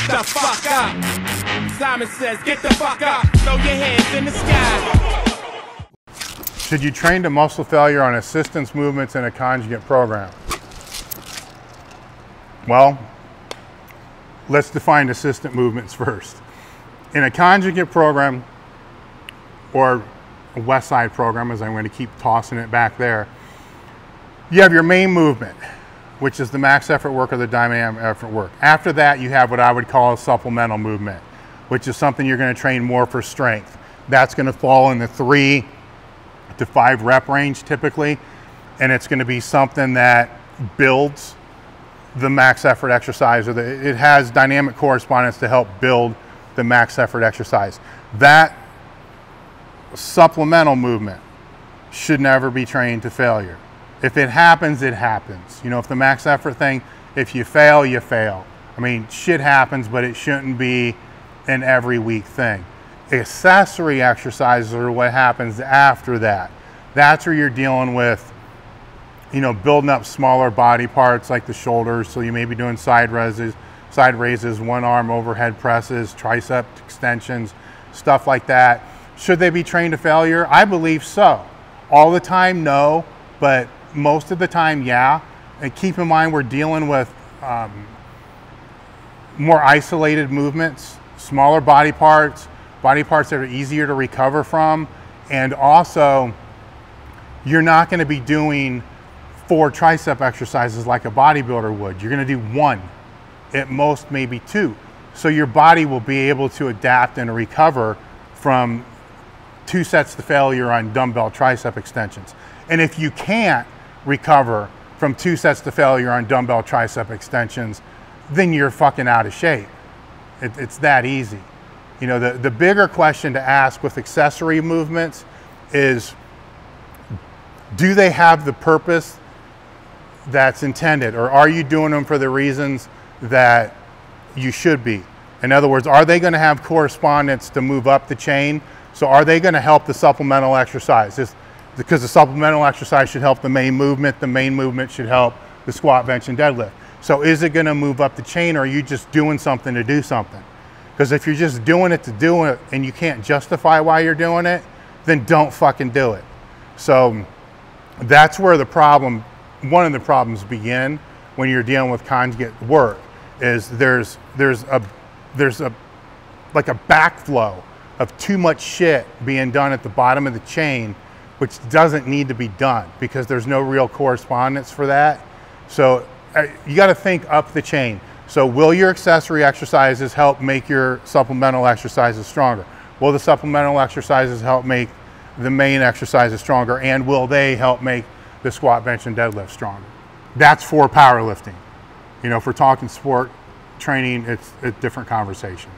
the fuck up. Simon says, get the fuck up. Throw your hands in the sky. Should you train to muscle failure on assistance movements in a conjugate program? Well, let's define assistant movements first. In a conjugate program, or a West Side program, as I'm going to keep tossing it back there, you have your main movement, which is the max effort work or the dynamic effort work. After that, you have what I would call a supplemental movement, which is something you're going to train more for strength. That's going to fall in the 3 to 5 rep range typically, and it's going to be something that builds the max effort exercise, or it has dynamic correspondence to help build the max effort exercise. That supplemental movement should never be trained to failure. If it happens, it happens. You know, if the max effort thing, if you fail, you fail. I mean, shit happens, but it shouldn't be an every week thing. Accessory exercises are what happens after that. That's where you're dealing with, you know, building up smaller body parts like the shoulders. So you may be doing side raises, one arm overhead presses, tricep extensions, stuff like that. Should they be trained to failure? I believe so. All the time, no, but most of the time, yeah. And keep in mind, we're dealing with more isolated movements, smaller body parts that are easier to recover from, and also you're not going to be doing 4 tricep exercises like a bodybuilder would. You're going to do 1, at most maybe 2. So your body will be able to adapt and recover from 2 sets to failure on dumbbell tricep extensions. And if you can't recover from 2 sets to failure on dumbbell tricep extensions, then you're fucking out of shape. It's that easy. You know, the bigger question to ask with accessory movements is, do they have the purpose that's intended, or are you doing them for the reasons that you should be? In other words, are they going to have correspondence to move up the chain? So are they going to help the supplemental exercise? Because the supplemental exercise should help the main movement should help the squat, bench, and deadlift. So is it going to move up the chain, or are you just doing something to do something? Because if you're just doing it to do it and you can't justify why you're doing it, then don't fucking do it. So that's where the problem, one of the problems begin when you're dealing with conjugate work, is there's like a backflow of too much shit being done at the bottom of the chain, which doesn't need to be done because there's no real correspondence for that. So you got to think up the chain. So will your accessory exercises help make your supplemental exercises stronger? Will the supplemental exercises help make the main exercises stronger? And will they help make the squat, bench, and deadlift stronger? That's for powerlifting. You know, if we're talking sport training, it's a different conversation.